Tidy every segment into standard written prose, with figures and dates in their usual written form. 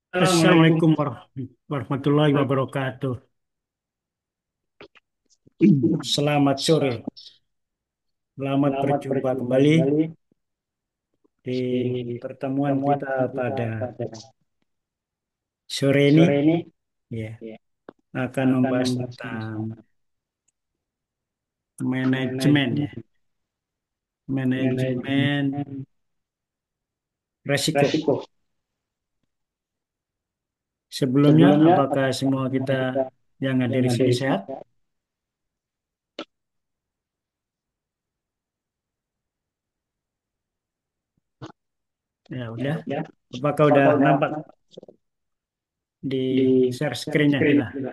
Assalamualaikum. Assalamualaikum warahmatullahi wabarakatuh. Selamat sore. Selamat Selamat berjumpa berjumpa kembali kembali di di pertemuan pertemuan kita kita pada pada sore ini. sore ini Ya, ya, akan akan membahas membahas tentang tentang manajemen manajemen ya. Manajemen manajemen resiko. resiko. Sebelumnya, Sebelumnya, apakah apakah semua semua kita kita yang hadir yang di ada sini di sini sehat? Ya, udah. ya? Apakah udah Apakah udah nampak di di share share screen-nya screen kita? juga?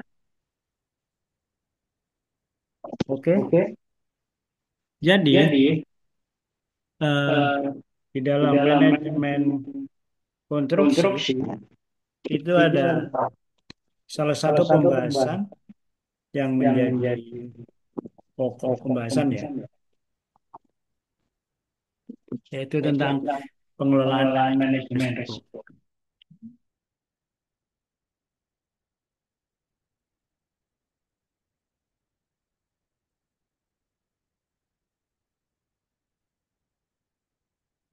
Oke. Oke. Jadi, Jadi eh, eh, di di dalam dalam manajemen manajemen konstruksi konstruksi itu itu ada ada salah salah satu satu pembahasan pembahasan yang yang menjadi menjadi pokok pokok pembahasan ya, pembahasan ya, yaitu yaitu tentang tentang pengelolaan pengelolaan manajemen manajemen risiko. risiko.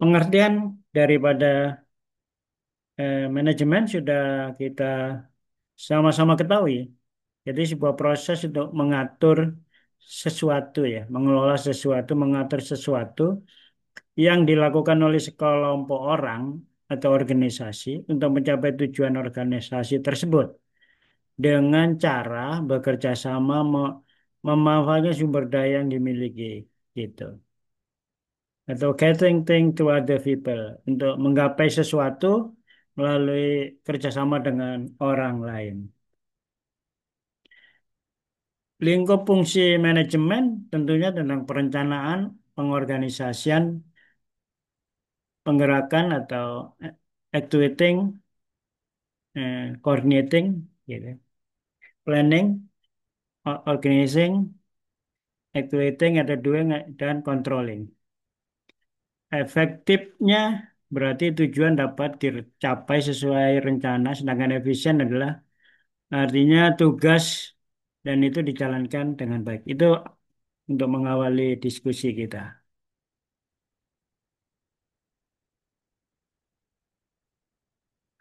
Pengertian daripada manajemen sudah kita sama-sama ketahui. Jadi sebuah proses untuk mengatur sesuatu ya, mengelola sesuatu, mengatur sesuatu yang dilakukan oleh sekelompok orang atau organisasi untuk mencapai tujuan organisasi tersebut dengan cara bekerja sama memanfaatkan sumber daya yang dimiliki gitu. Atau getting thing to other people untuk menggapai sesuatu melalui kerjasama dengan orang lain. Lingkup fungsi manajemen tentunya tentang perencanaan, pengorganisasian, penggerakan atau actuating, coordinating, gitu. Planning, organizing, actuating atau doing dan controlling. Efektifnya berarti tujuan dapat dicapai sesuai rencana, sedangkan efisien adalah artinya tugas dan itu dijalankan dengan baik. Itu untuk mengawali diskusi kita.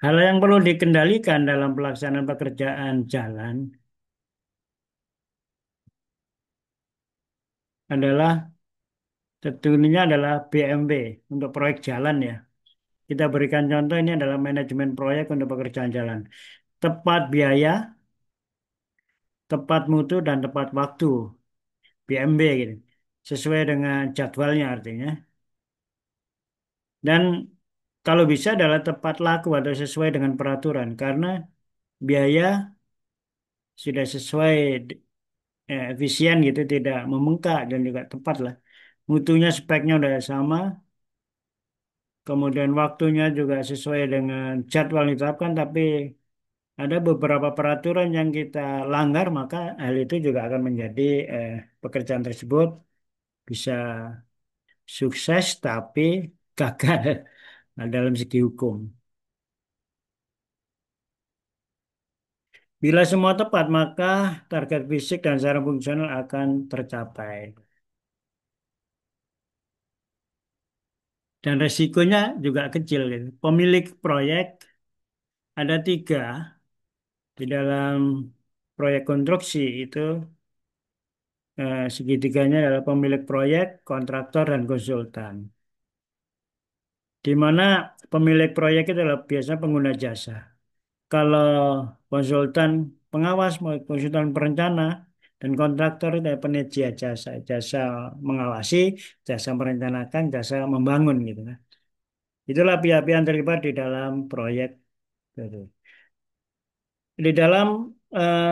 Hal yang perlu dikendalikan dalam pelaksanaan pekerjaan jalan adalah tentunya adalah BMB untuk proyek jalan ya. Kita berikan contoh ini adalah manajemen proyek untuk pekerjaan jalan. Tepat biaya, tepat mutu, dan tepat waktu. BMB gitu. Sesuai dengan jadwalnya artinya. Dan kalau bisa adalah tepat laku atau sesuai dengan peraturan. Karena biaya sudah sesuai efisien gitu, tidak membengkak dan juga tepat lah. Mutunya speknya udah sama, kemudian waktunya juga sesuai dengan jadwal yang ditetapkan, tapi ada beberapa peraturan yang kita langgar, maka hal itu juga akan menjadi pekerjaan tersebut bisa sukses tapi gagal dalam segi hukum. Bila semua tepat, maka target fisik dan secara fungsional akan tercapai. Dan resikonya juga kecil, gitu. Pemilik proyek ada tiga di dalam proyek konstruksi itu segitiganya adalah pemilik proyek, kontraktor, dan konsultan. Di mana pemilik proyek itu adalah biasanya pengguna jasa. Kalau konsultan pengawas, mau konsultan perencana, dan kontraktor itu adalah penyedia jasa, jasa mengawasi, jasa merencanakan, jasa membangun gitu kan. Itulah pihak-pihak yang terlibat di dalam proyek gitu. Di dalam eh,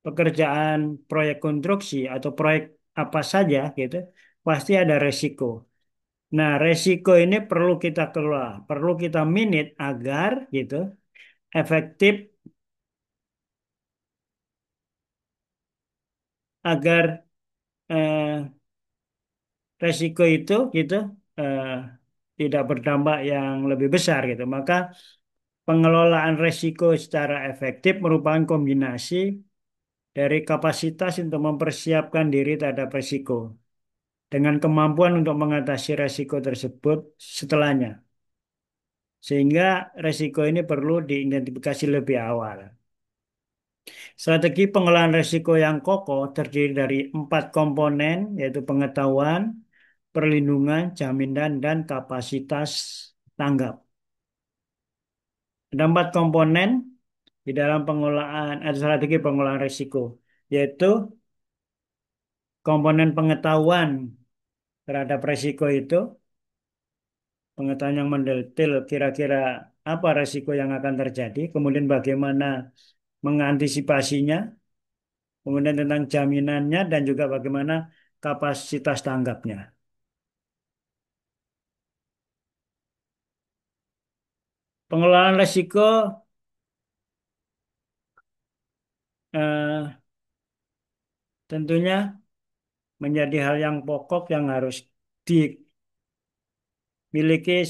pekerjaan proyek konstruksi atau proyek apa saja gitu, pasti ada resiko. Nah, resiko ini perlu kita kelola, perlu kita manage agar gitu efektif, agar eh, resiko itu gitu eh, tidak berdampak yang lebih besar gitu. Maka Pengelolaan risiko secara efektif merupakan kombinasi dari kapasitas untuk mempersiapkan diri terhadap risiko dengan kemampuan untuk mengatasi risiko tersebut setelahnya. Sehingga risiko ini perlu diidentifikasi lebih awal. Strategi pengelolaan risiko yang kokoh terdiri dari 4 komponen, yaitu pengetahuan, perlindungan, jaminan, dan kapasitas tanggap. Ada 4 komponen di dalam pengelolaan atau strategi pengelolaan risiko, yaitu komponen pengetahuan terhadap risiko itu, pengetahuan yang mendetail kira-kira apa risiko yang akan terjadi, kemudian bagaimana mengantisipasinya, kemudian tentang jaminannya, dan juga bagaimana kapasitas tanggapnya. Pengelolaan risiko eh, tentunya menjadi hal yang pokok yang harus dimiliki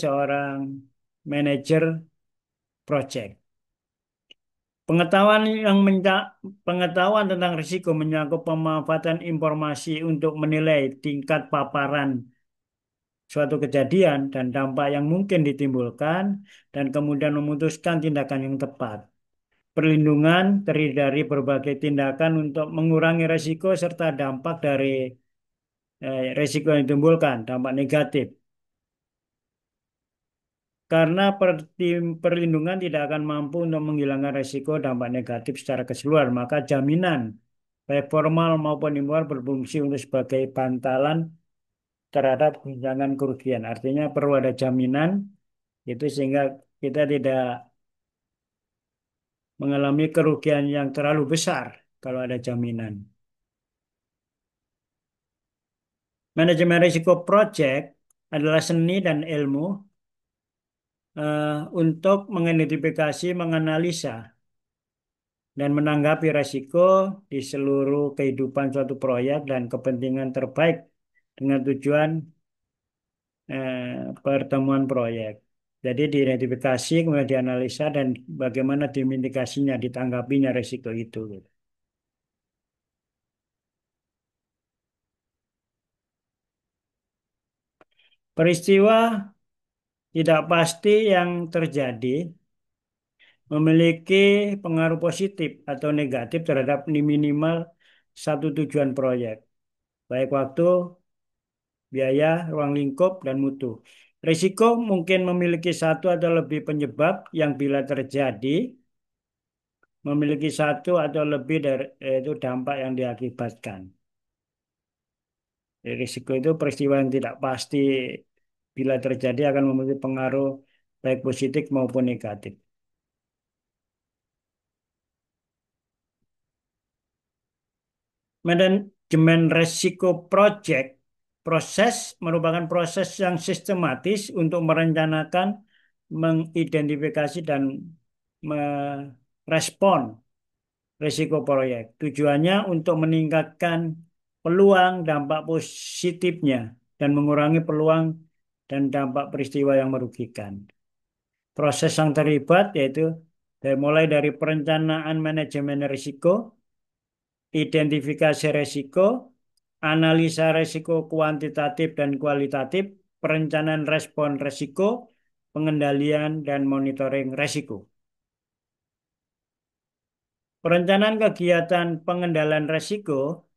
seorang manajer project. Pengetahuan yang pengetahuan tentang risiko menyangkut pemanfaatan informasi untuk menilai tingkat paparan suatu kejadian dan dampak yang mungkin ditimbulkan dan kemudian memutuskan tindakan yang tepat. Perlindungan terdiri dari berbagai tindakan untuk mengurangi risiko serta dampak dari risiko yang ditimbulkan, dampak negatif. Karena perlindungan tidak akan mampu untuk menghilangkan risiko dampak negatif secara keseluruhan, maka jaminan baik formal maupun informal berfungsi untuk sebagai bantalan terhadap guncangan kerugian. Artinya perlu ada jaminan itu sehingga kita tidak mengalami kerugian yang terlalu besar kalau ada jaminan. Manajemen risiko project adalah seni dan ilmu untuk mengidentifikasi, menganalisa, dan menanggapi risiko di seluruh kehidupan suatu proyek dan kepentingan terbaik dengan tujuan pertemuan proyek. Jadi diidentifikasi, kemudian dianalisa, dan bagaimana dimitigasinya, ditanggapinya risiko itu, gitu. Peristiwa tidak pasti yang terjadi memiliki pengaruh positif atau negatif terhadap minimal satu tujuan proyek, baik waktu, biaya, ruang lingkup, dan mutu. Risiko mungkin memiliki satu atau lebih penyebab yang bila terjadi memiliki satu atau lebih dari itu dampak yang diakibatkan. Jadi, risiko itu peristiwa yang tidak pasti bila terjadi akan memiliki pengaruh baik positif maupun negatif. Manajemen resiko project proses merupakan proses yang sistematis untuk merencanakan, mengidentifikasi, dan merespon risiko proyek. Tujuannya untuk meningkatkan peluang dampak positifnya dan mengurangi peluang dan dampak peristiwa yang merugikan. Proses yang terlibat yaitu mulai dari perencanaan manajemen risiko, identifikasi risiko, analisa risiko kuantitatif dan kualitatif, perencanaan respon risiko, pengendalian dan monitoring risiko. Perencanaan kegiatan pengendalian risiko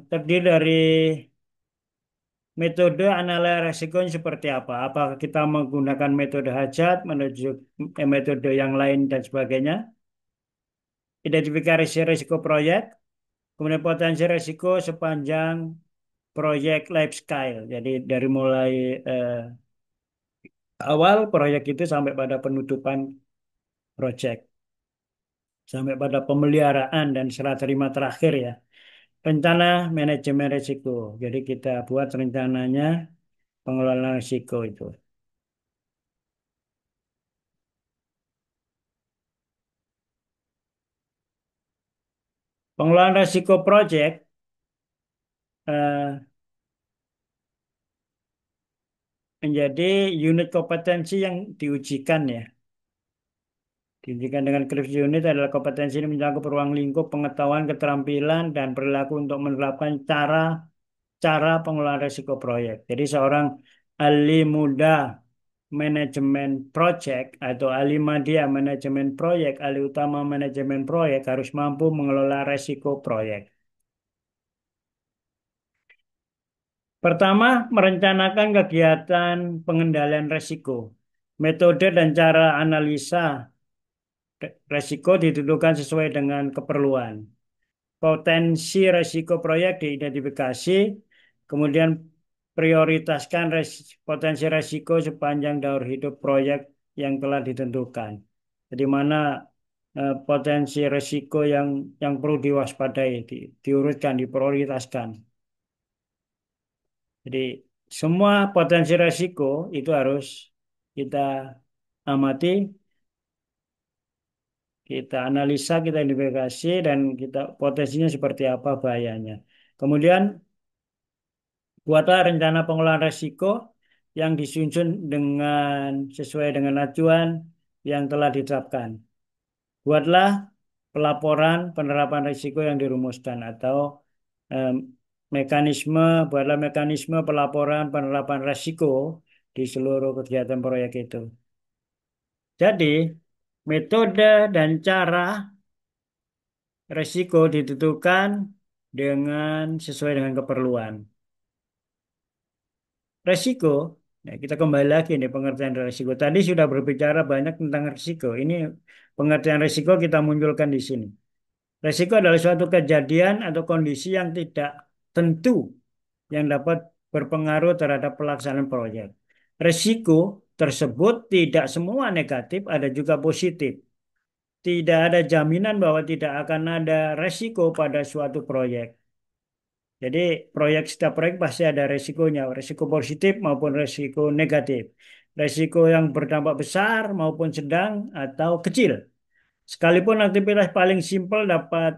terdiri dari metode analisis risikonya seperti apa. Apakah kita menggunakan metode hajat, menuju metode yang lain dan sebagainya. Identifikasi risiko proyek, kemudian potensi risiko sepanjang proyek life cycle. Jadi dari mulai eh, awal proyek itu sampai pada penutupan proyek, sampai pada pemeliharaan dan serah terima terakhir ya. Rencana manajemen risiko. Jadi kita buat rencananya pengelolaan risiko itu. Pengelolaan risiko proyek eh, menjadi unit kompetensi yang diujikan ya. Diujikan dengan Cliff Unit adalah kompetensi ini mencakup ruang lingkup pengetahuan, keterampilan, dan perilaku untuk menerapkan cara pengelolaan risiko proyek. Jadi seorang ahli muda manajemen proyek atau ahli media manajemen proyek, ahli utama manajemen proyek harus mampu mengelola risiko proyek. Pertama, merencanakan kegiatan pengendalian risiko. Metode dan cara analisa risiko ditentukan sesuai dengan keperluan. Potensi risiko proyek diidentifikasi, kemudian prioritaskan potensi risiko sepanjang daur hidup proyek yang telah ditentukan. Jadi mana potensi risiko yang perlu diwaspadai, diurutkan, diprioritaskan. Jadi semua potensi risiko itu harus kita amati, kita analisa, kita identifikasi, dan kita potensinya seperti apa bahayanya. Kemudian buatlah rencana pengelolaan risiko yang disusun sesuai dengan acuan yang telah ditetapkan. Buatlah pelaporan penerapan risiko yang dirumuskan atau em, buatlah mekanisme pelaporan penerapan risiko di seluruh kegiatan proyek itu. Jadi, metode dan cara risiko ditentukan sesuai dengan keperluan. Resiko, ya kita kembali lagi nih pengertian resiko. Tadi sudah berbicara banyak tentang resiko. Ini pengertian resiko kita munculkan di sini. Resiko adalah suatu kejadian atau kondisi yang tidak tentu yang dapat berpengaruh terhadap pelaksanaan proyek. Resiko tersebut tidak semua negatif, ada juga positif. Tidak ada jaminan bahwa tidak akan ada resiko pada suatu proyek. Jadi setiap proyek pasti ada resikonya, resiko positif maupun resiko negatif. Resiko yang berdampak besar maupun sedang atau kecil. Sekalipun aktivitas paling simpel dapat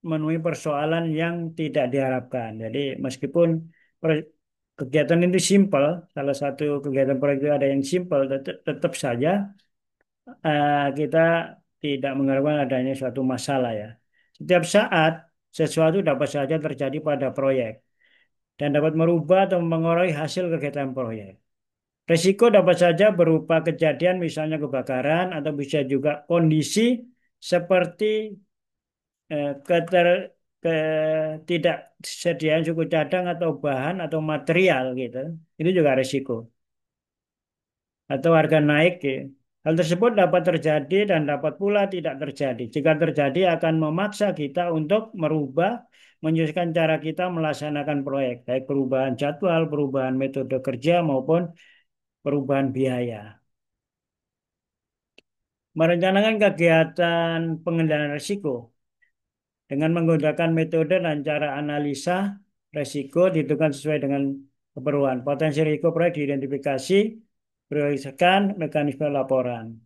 memenuhi persoalan yang tidak diharapkan. Jadi meskipun kegiatan itu simpel, salah satu kegiatan proyek itu ada yang simpel, tetap saja kita tidak mengharapkan adanya suatu masalah ya. Setiap saat sesuatu dapat saja terjadi pada proyek dan dapat merubah atau mengurangi hasil kegiatan proyek. Risiko dapat saja berupa kejadian misalnya kebakaran atau bisa juga kondisi seperti keter ketidaksediaan suku cadang atau bahan atau material gitu. Itu juga risiko. Atau harga naik ya. Hal tersebut dapat terjadi dan dapat pula tidak terjadi. Jika terjadi akan memaksa kita untuk merubah, menyesuaikan cara kita melaksanakan proyek, baik perubahan jadwal, perubahan metode kerja maupun perubahan biaya. Merencanakan kegiatan pengendalian risiko dengan menggunakan metode dan cara analisa risiko ditentukan sesuai dengan keperluan. Potensi risiko proyek diidentifikasi, prioritaskan mekanisme laporan.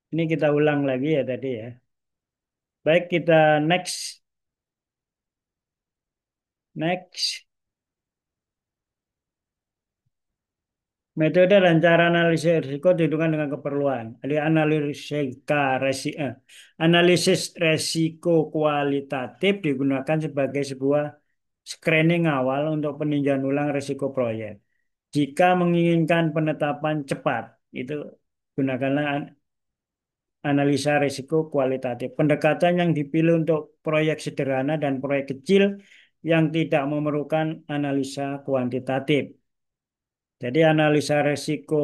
Ini kita ulang lagi ya tadi ya. Baik, kita next. Next. Metode dan cara analisis risiko ditentukan dengan keperluan. Jadi analisis resiko kualitatif digunakan sebagai sebuah screening awal untuk peninjauan ulang risiko proyek. Jika menginginkan penetapan cepat, itu gunakanlah analisa risiko kualitatif. Pendekatan yang dipilih untuk proyek sederhana dan proyek kecil yang tidak memerlukan analisa kuantitatif. Jadi analisa risiko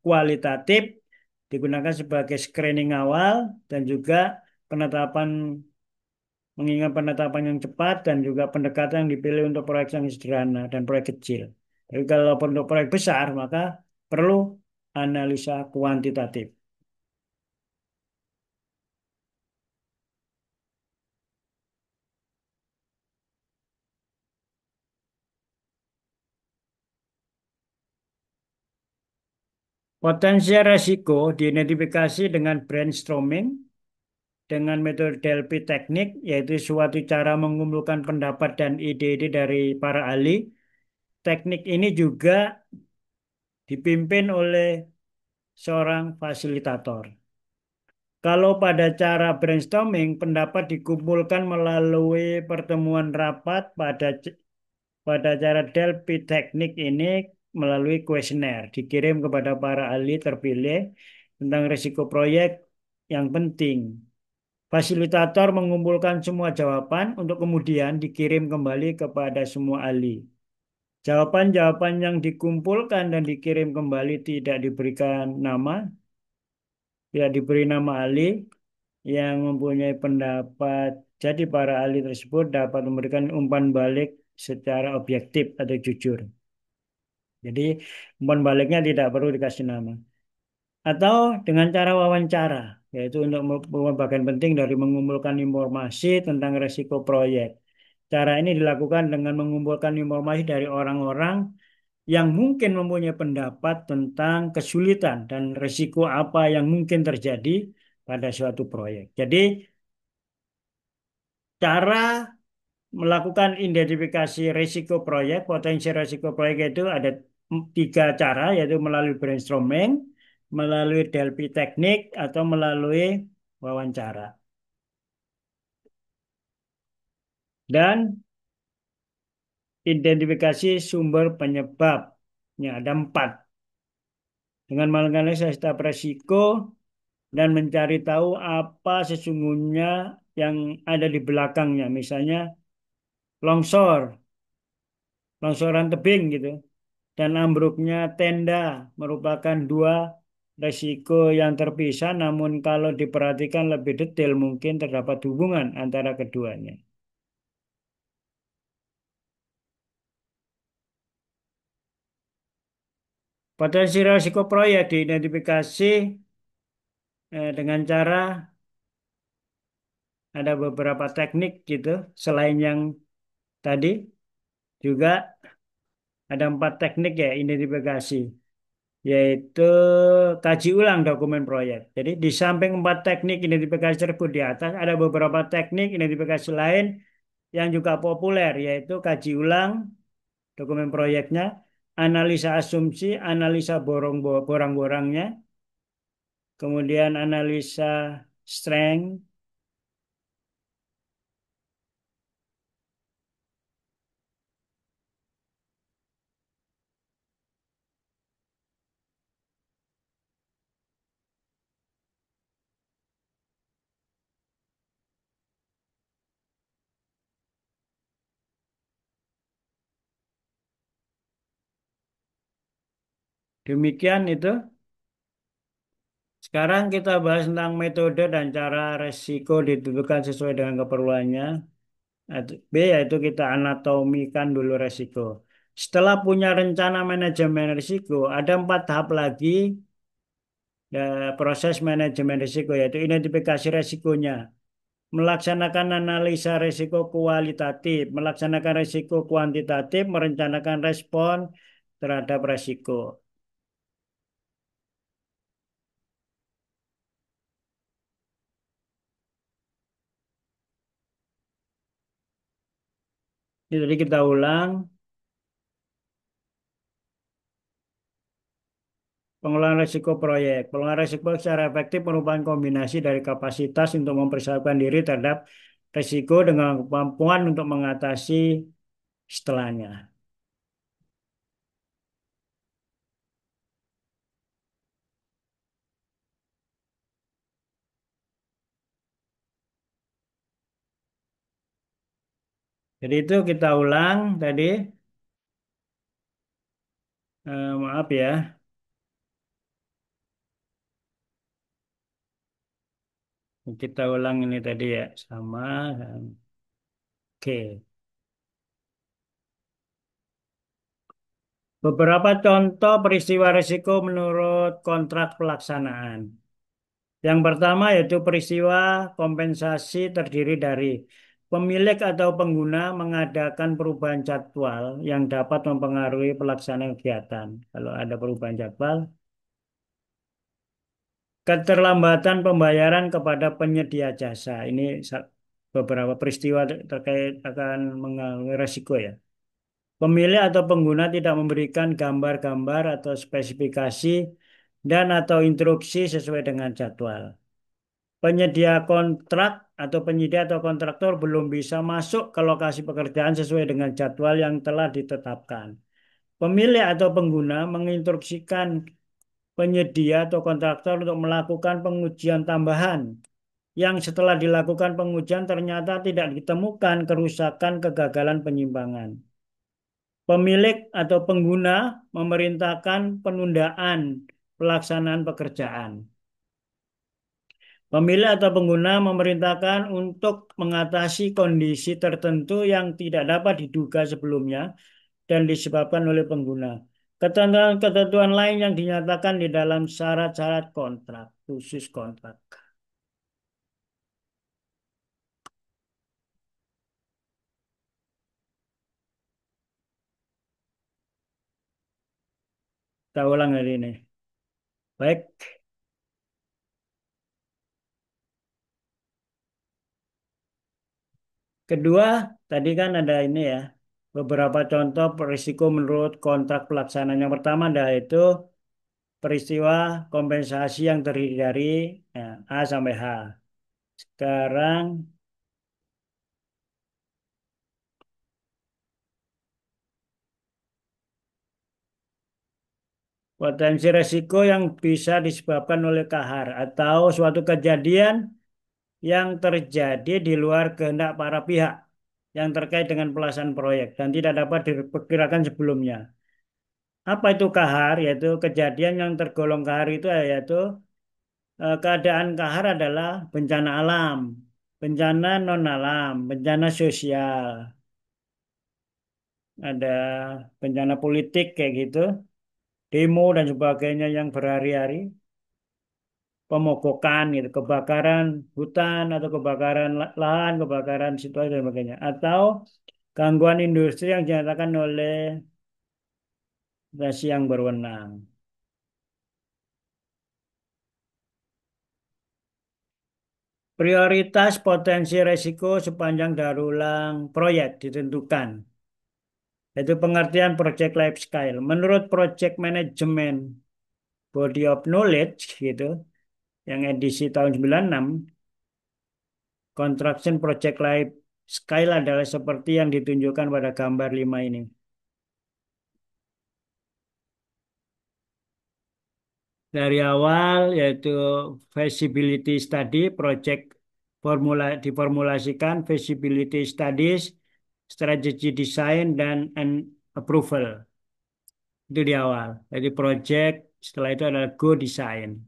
kualitatif digunakan sebagai screening awal dan juga penetapan mengingat penetapan yang cepat dan juga pendekatan yang dipilih untuk proyek yang sederhana dan proyek kecil. Jadi kalau untuk proyek besar maka perlu analisa kuantitatif. Potensi risiko diidentifikasi dengan brainstorming dengan metode Delphi teknik, yaitu suatu cara mengumpulkan pendapat dan ide-ide dari para ahli teknik ini juga dipimpin oleh seorang fasilitator. Kalau pada cara brainstorming, pendapat dikumpulkan melalui pertemuan rapat pada cara Delphi teknik ini melalui kuesioner dikirim kepada para ahli terpilih tentang risiko proyek yang penting. Fasilitator mengumpulkan semua jawaban untuk kemudian dikirim kembali kepada semua ahli. Jawaban-jawaban yang dikumpulkan dan dikirim kembali tidak diberi nama ahli yang mempunyai pendapat. Jadi para ahli tersebut dapat memberikan umpan balik secara objektif atau jujur. Jadi umpan baliknya tidak perlu dikasih nama. Atau dengan cara wawancara, yaitu untuk merupakan bagian penting dari mengumpulkan informasi tentang resiko proyek. Cara ini dilakukan dengan mengumpulkan informasi dari orang-orang yang mungkin mempunyai pendapat tentang kesulitan dan risiko apa yang mungkin terjadi pada suatu proyek. Jadi, cara melakukan identifikasi risiko proyek, potensi risiko proyek itu ada tiga cara, yaitu melalui brainstorming, melalui Delphi teknik, atau melalui wawancara. Dan identifikasi sumber penyebabnya ada empat. Dengan menganalisis setiap risiko dan mencari tahu apa sesungguhnya yang ada di belakangnya. Misalnya longsor, longsoran tebing gitu. Dan ambruknya tenda merupakan dua risiko yang terpisah, namun kalau diperhatikan lebih detail mungkin terdapat hubungan antara keduanya. Potensi risiko proyek diidentifikasi dengan cara ada beberapa teknik gitu, selain yang tadi juga ada empat teknik ya identifikasi, yaitu kaji ulang dokumen proyek. Jadi di samping empat teknik identifikasi tersebut di atas, ada beberapa teknik identifikasi lain yang juga populer, yaitu kaji ulang dokumen proyeknya, analisa asumsi, analisa borang-borangnya, kemudian analisa strength, demikian itu. Sekarang kita bahas tentang metode dan cara resiko ditentukan sesuai dengan keperluannya. B yaitu kita anatomikan dulu resiko. Setelah punya rencana manajemen risiko, ada empat tahap lagi proses manajemen risiko, yaitu identifikasi risikonya, melaksanakan analisa risiko kualitatif, melaksanakan risiko kuantitatif, merencanakan respon terhadap risiko. Jadi kita ulang. Pengelolaan risiko proyek. Pengelolaan risiko secara efektif merupakan kombinasi dari kapasitas untuk mempersiapkan diri terhadap risiko dengan kemampuan untuk mengatasi setelahnya. Jadi itu kita ulang tadi. Maaf ya, kita ulang ini tadi ya sama. Oke. Beberapa contoh peristiwa risiko menurut kontrak pelaksanaan. Yang pertama yaitu peristiwa kompensasi terdiri dari pemilik atau pengguna mengadakan perubahan jadwal yang dapat mempengaruhi pelaksanaan kegiatan. Kalau ada perubahan jadwal, keterlambatan pembayaran kepada penyedia jasa. Ini beberapa peristiwa terkait akan mengalami risiko ya. Pemilik atau pengguna tidak memberikan gambar-gambar atau spesifikasi dan atau instruksi sesuai dengan jadwal. Penyedia kontrak atau penyedia atau kontraktor belum bisa masuk ke lokasi pekerjaan sesuai dengan jadwal yang telah ditetapkan. Pemilik atau pengguna menginstruksikan penyedia atau kontraktor untuk melakukan pengujian tambahan yang setelah dilakukan pengujian ternyata tidak ditemukan kerusakan kegagalan penyimpangan. Pemilik atau pengguna memerintahkan penundaan pelaksanaan pekerjaan. Pemilik atau pengguna memerintahkan untuk mengatasi kondisi tertentu yang tidak dapat diduga sebelumnya dan disebabkan oleh pengguna. Ketentuan-ketentuan lain yang dinyatakan di dalam syarat-syarat kontrak, khusus kontrak. Kita ulang hari ini. Baik, kedua tadi kan ada ini ya, beberapa contoh risiko menurut kontrak pelaksanaan. Yang pertama ada itu peristiwa kompensasi yang terdiri dari ya, A sampai H. Sekarang potensi resiko yang bisa disebabkan oleh kahar atau suatu kejadian yang terjadi di luar kehendak para pihak yang terkait dengan pelaksanaan proyek dan tidak dapat diperkirakan sebelumnya. Apa itu kahar? Yaitu kejadian yang tergolong kahar itu yaitu keadaan kahar adalah bencana alam, bencana non alam, bencana sosial, ada bencana politik kayak gitu, demo dan sebagainya yang berhari-hari, pemogokan gitu, kebakaran hutan atau kebakaran lahan, kebakaran situasi dan sebagainya, atau gangguan industri yang dinyatakan oleh instansi yang berwenang. Prioritas potensi resiko sepanjang darulang proyek ditentukan, yaitu pengertian project life cycle. Menurut Project Management Body of Knowledge gitu, yang edisi tahun 96, construction project life cycle adalah seperti yang ditunjukkan pada gambar 5 ini. Dari awal yaitu feasibility study, project diformulasikan, feasibility studies, strategi design dan approval. Itu di awal. Jadi project setelah itu adalah go design.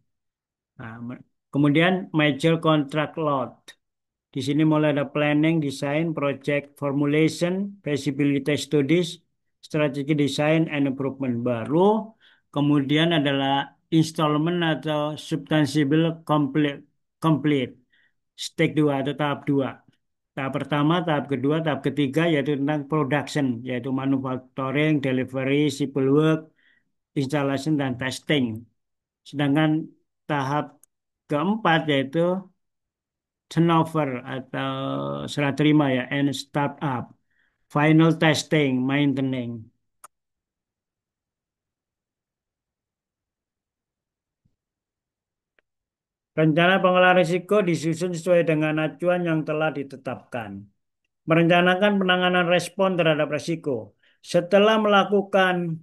Nah, kemudian major contract load. Di sini mulai ada planning, design, project formulation, feasibility studies, strategi design, and improvement. Baru kemudian adalah installment atau substansial complete, complete. Step 2 atau tahap 2. Tahap pertama, tahap kedua, tahap ketiga yaitu tentang production, yaitu manufacturing, delivery, civil work, installation, dan testing. Sedangkan tahap keempat yaitu turnover atau serah terima ya, and startup, final testing, maintenance. Rencana pengelolaan risiko disusun sesuai dengan acuan yang telah ditetapkan. Merencanakan penanganan respon terhadap risiko. Setelah melakukan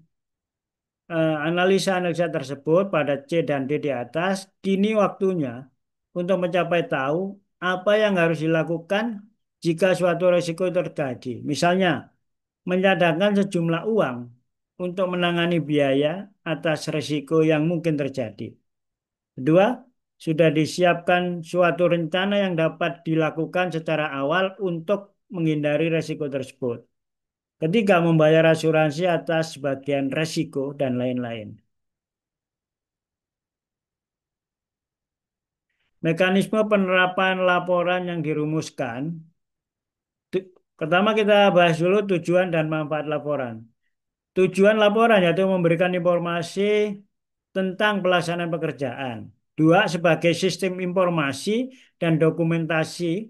analisa-analisa tersebut pada C dan D di atas, kini waktunya untuk mencapai tahu apa yang harus dilakukan jika suatu risiko terjadi. Misalnya, menyadangkan sejumlah uang untuk menangani biaya atas risiko yang mungkin terjadi. Kedua, sudah disiapkan suatu rencana yang dapat dilakukan secara awal untuk menghindari risiko tersebut. Ketiga, membayar asuransi atas sebagian risiko dan lain-lain. Mekanisme penerapan laporan yang dirumuskan. Pertama kita bahas dulu tujuan dan manfaat laporan. Tujuan laporan yaitu memberikan informasi tentang pelaksanaan pekerjaan. Dua, sebagai sistem informasi dan dokumentasi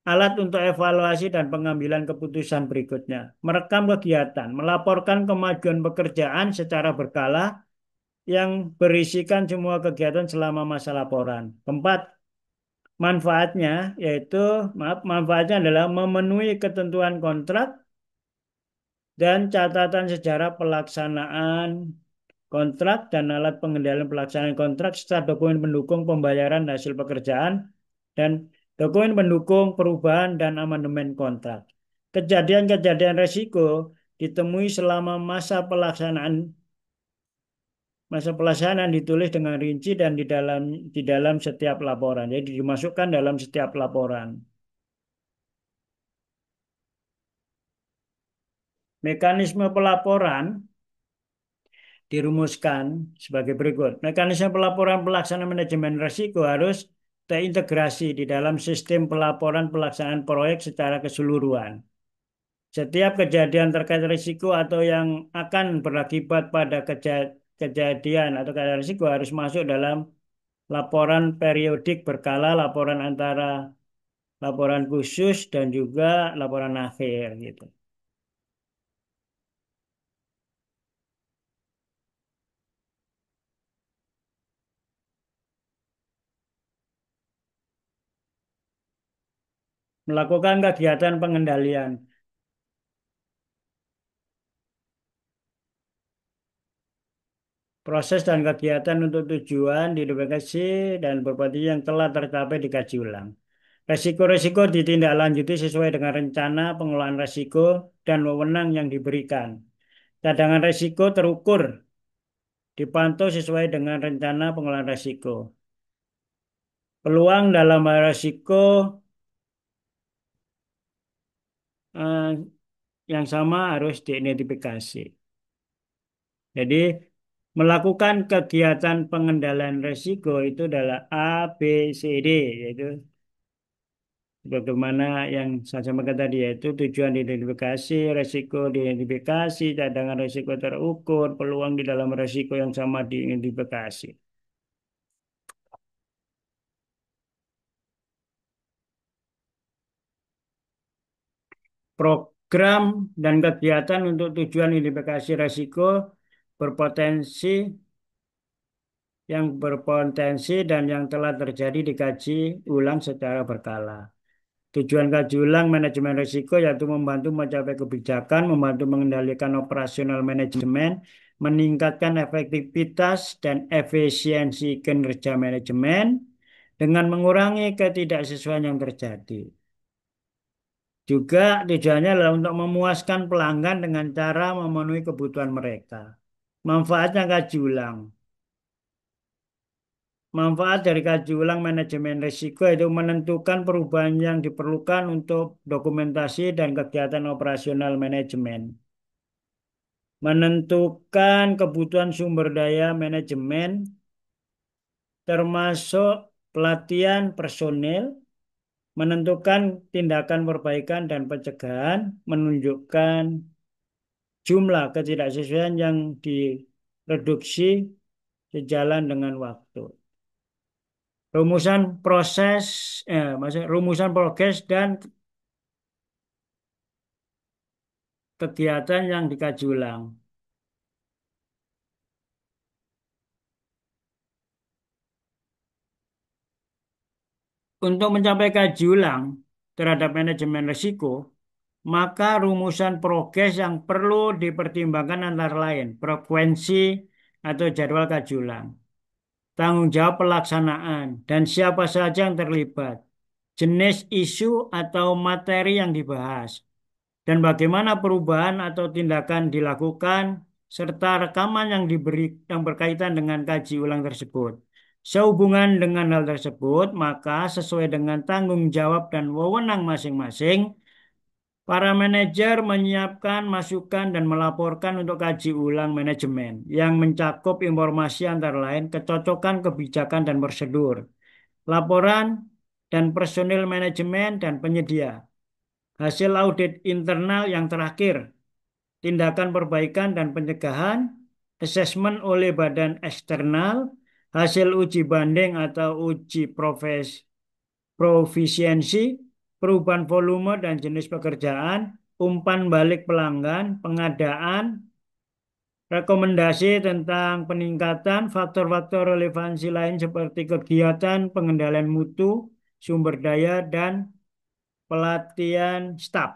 Alat untuk evaluasi dan pengambilan keputusan berikutnya. Merekam kegiatan, melaporkan kemajuan pekerjaan secara berkala yang berisikan semua kegiatan selama masa laporan. Keempat, manfaatnya yaitu, manfaatnya adalah memenuhi ketentuan kontrak dan catatan sejarah pelaksanaan kontrak dan alat pengendalian pelaksanaan kontrak serta dokumen pendukung pembayaran hasil pekerjaan dan dokumen pendukung perubahan dan amandemen kontrak. Kejadian-kejadian resiko ditemui selama masa pelaksanaan ditulis dengan rinci dan di dalam setiap laporan. Jadi dimasukkan dalam setiap laporan. Mekanisme pelaporan dirumuskan sebagai berikut. Mekanisme pelaporan pelaksanaan manajemen risiko harus terintegrasi di dalam sistem pelaporan pelaksanaan proyek secara keseluruhan. Setiap kejadian terkait risiko atau yang akan berakibat pada kejadian atau keadaan risiko harus masuk dalam laporan periodik berkala, laporan antara laporan khusus dan juga laporan akhir gitu. Melakukan kegiatan pengendalian. Proses dan kegiatan untuk tujuan diidentifikasi dan berpotensi yang telah tercapai dikaji ulang. Resiko-resiko ditindaklanjuti sesuai dengan rencana pengelolaan resiko dan wewenang yang diberikan. Cadangan resiko terukur, dipantau sesuai dengan rencana pengelolaan resiko. Peluang dalam hal resiko eh, yang sama harus diidentifikasi. Jadi melakukan kegiatan pengendalian resiko itu adalah A, B, C, D, yaitu bagaimana yang saya sampaikan tadi yaitu tujuan diidentifikasi, resiko diidentifikasi, cadangan resiko terukur, peluang di dalam resiko yang sama diidentifikasi. Program dan kegiatan untuk tujuan identifikasi resiko berpotensi dan yang telah terjadi dikaji ulang secara berkala. Tujuan kaji ulang manajemen risiko yaitu membantu mencapai kebijakan, membantu mengendalikan operasional manajemen, meningkatkan efektivitas dan efisiensi kinerja manajemen dengan mengurangi ketidaksesuaian yang terjadi. Juga tujuannya adalah untuk memuaskan pelanggan dengan cara memenuhi kebutuhan mereka. Manfaatnya kaji ulang. Manfaat dari kaji ulang manajemen risiko itu menentukan perubahan yang diperlukan untuk dokumentasi dan kegiatan operasional manajemen. Menentukan kebutuhan sumber daya manajemen termasuk pelatihan personil, menentukan tindakan perbaikan dan pencegahan, menunjukkan jumlah ketidaksesuaian yang direduksi sejalan dengan waktu. Rumusan proses, rumusan progres dan kegiatan yang dikaji ulang. Untuk mencapai kaji ulang terhadap manajemen risiko, maka rumusan progres yang perlu dipertimbangkan antara lain frekuensi atau jadwal kaji ulang, tanggung jawab pelaksanaan, dan siapa saja yang terlibat, jenis isu atau materi yang dibahas, dan bagaimana perubahan atau tindakan dilakukan, serta rekaman yang diberi yang berkaitan dengan kaji ulang tersebut. Sehubungan dengan hal tersebut, maka sesuai dengan tanggung jawab dan wewenang masing-masing, para manajer menyiapkan masukan dan melaporkan untuk kaji ulang manajemen yang mencakup informasi antara lain kecocokan kebijakan dan prosedur, laporan dan personil manajemen dan penyedia, hasil audit internal yang terakhir, tindakan perbaikan dan pencegahan, asesmen oleh badan eksternal, hasil uji banding atau uji profisiensi, perubahan volume dan jenis pekerjaan, umpan balik pelanggan, pengadaan, rekomendasi tentang peningkatan faktor-faktor relevansi lain seperti kegiatan, pengendalian mutu, sumber daya, dan pelatihan staf.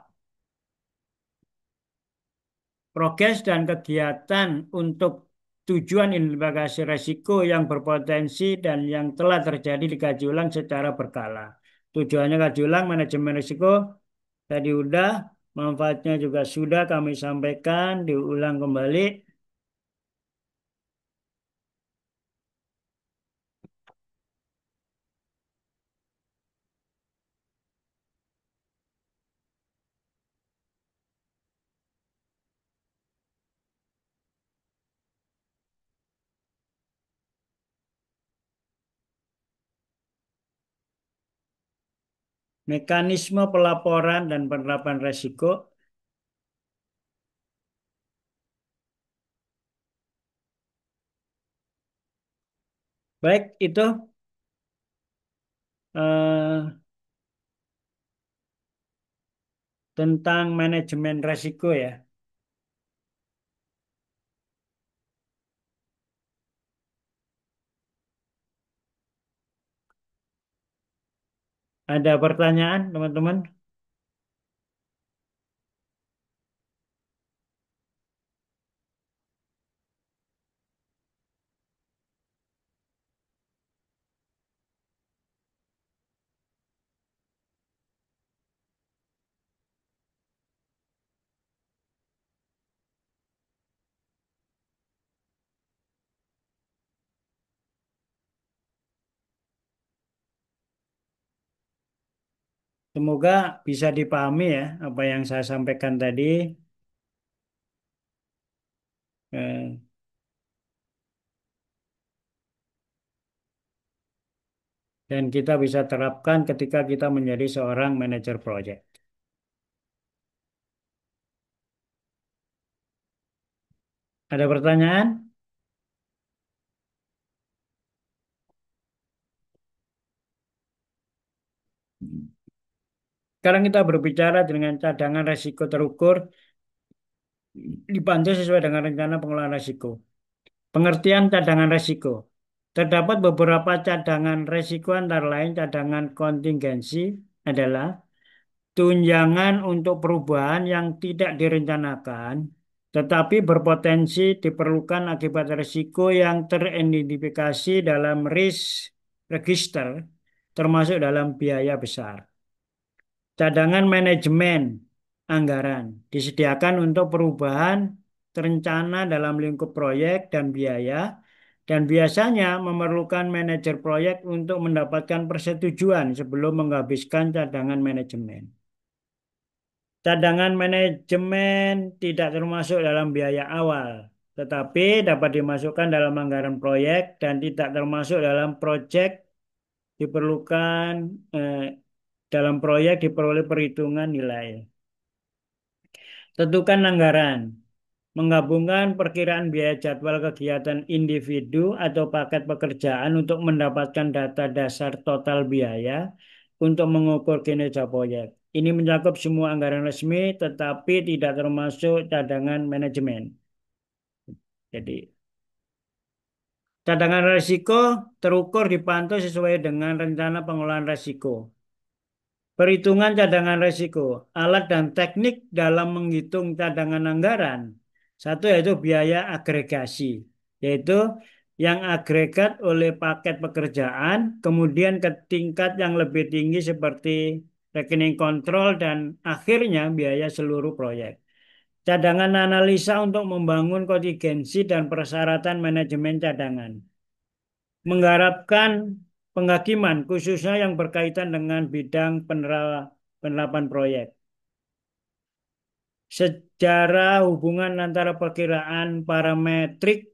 Progres dan kegiatan untuk tujuan identifikasi resiko yang berpotensi dan yang telah terjadi dikaji ulang secara berkala. Tujuannya kaji ulang manajemen risiko tadi udah, manfaatnya juga sudah kami sampaikan, diulang kembali. Mekanisme pelaporan dan penerapan resiko. Baik, itu eh, tentang manajemen resiko ya. Ada pertanyaan, teman-teman? Semoga bisa dipahami ya apa yang saya sampaikan tadi. Eh, dan kita bisa terapkan ketika kita menjadi seorang manajer proyek. Ada pertanyaan? Sekarang kita berbicara dengan cadangan resiko terukur dipantau sesuai dengan rencana pengelolaan resiko. Pengertian cadangan resiko. Terdapat beberapa cadangan resiko antara lain cadangan kontingensi adalah tunjangan untuk perubahan yang tidak direncanakan, tetapi berpotensi diperlukan akibat risiko yang teridentifikasi dalam risk register, termasuk dalam biaya besar. Cadangan manajemen anggaran disediakan untuk perubahan terencana dalam lingkup proyek dan biaya, dan biasanya memerlukan manajer proyek untuk mendapatkan persetujuan sebelum menghabiskan cadangan manajemen. Cadangan manajemen tidak termasuk dalam biaya awal, tetapi dapat dimasukkan dalam anggaran proyek dan tidak termasuk dalam proyek diperlukan eh, dalam proyek diperoleh perhitungan nilai. Tentukan anggaran. Menggabungkan perkiraan biaya jadwal kegiatan individu atau paket pekerjaan untuk mendapatkan data dasar total biaya untuk mengukur kinerja proyek. Ini mencakup semua anggaran resmi tetapi tidak termasuk cadangan manajemen. Jadi, cadangan risiko terukur dipantau sesuai dengan rencana pengelolaan risiko. Perhitungan cadangan risiko, alat dan teknik dalam menghitung cadangan anggaran. Satu yaitu biaya agregasi, yaitu yang agregat oleh paket pekerjaan, kemudian ke tingkat yang lebih tinggi seperti rekening kontrol dan akhirnya biaya seluruh proyek. Cadangan analisa untuk membangun kontingensi dan persyaratan manajemen cadangan. Mengharapkan penghakiman khususnya yang berkaitan dengan bidang penerapan proyek. Sejarah hubungan antara perkiraan parametrik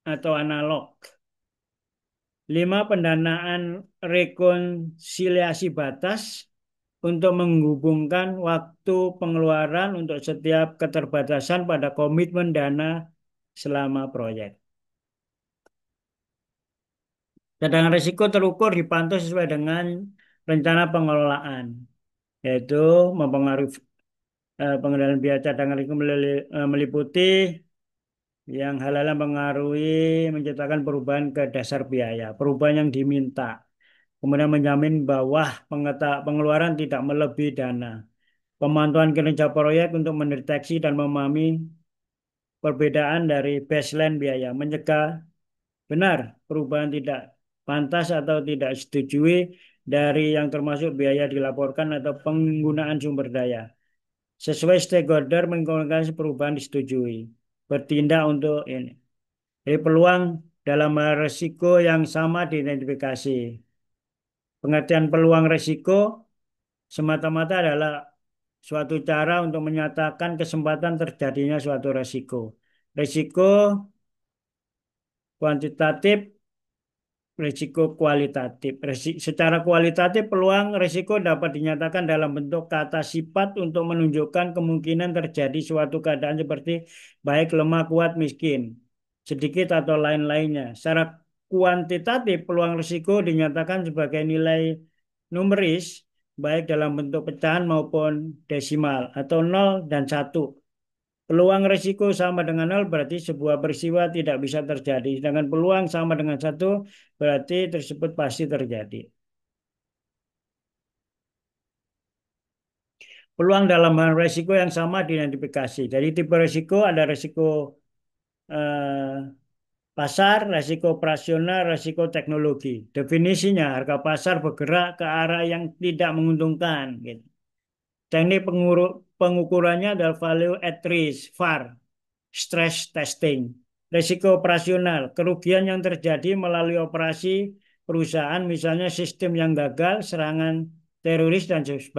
atau analog. 5. Pendanaan rekonsiliasi batas untuk menghubungkan waktu pengeluaran untuk setiap keterbatasan pada komitmen dana selama proyek. Cadangan risiko terukur dipantau sesuai dengan rencana pengelolaan. yaitu mempengaruhi pengendalian biaya cadangan itu meliputi yang hal-hal yang mempengaruhi menciptakan perubahan ke dasar biaya, perubahan yang diminta, kemudian menjamin bahwa pengeluaran tidak melebihi dana, pemantauan kinerja proyek untuk mendeteksi dan memahami perbedaan dari baseline biaya, mencegah benar perubahan tidak pantas atau tidak disetujui dari yang termasuk biaya dilaporkan atau penggunaan sumber daya. Sesuai stakeholder mengkomunikasi perubahan disetujui. Bertindak untuk ini. Jadi peluang dalam hal risiko yang sama diidentifikasi. Pengertian peluang risiko semata-mata adalah suatu cara untuk menyatakan kesempatan terjadinya suatu risiko. Risiko kuantitatif, risiko kualitatif. Secara kualitatif, peluang risiko dapat dinyatakan dalam bentuk kata sifat untuk menunjukkan kemungkinan terjadi suatu keadaan seperti baik, lemah, kuat, miskin, sedikit atau lain-lainnya. Secara kuantitatif, peluang risiko dinyatakan sebagai nilai numeris, baik dalam bentuk pecahan maupun desimal, atau 0 dan 1. Peluang risiko sama dengan 0 berarti sebuah peristiwa tidak bisa terjadi. Sedangkan peluang sama dengan 1 berarti tersebut pasti terjadi. Peluang dalam hal risiko yang sama diidentifikasi. Jadi tipe risiko ada risiko eh, pasar, risiko operasional, risiko teknologi. Definisinya harga pasar bergerak ke arah yang tidak menguntungkan. Gitu. Teknik pengukurannya adalah value at risk, VAR. Stress testing. Risiko operasional, kerugian yang terjadi melalui operasi perusahaan, misalnya sistem yang gagal, serangan teroris, dan sebagainya.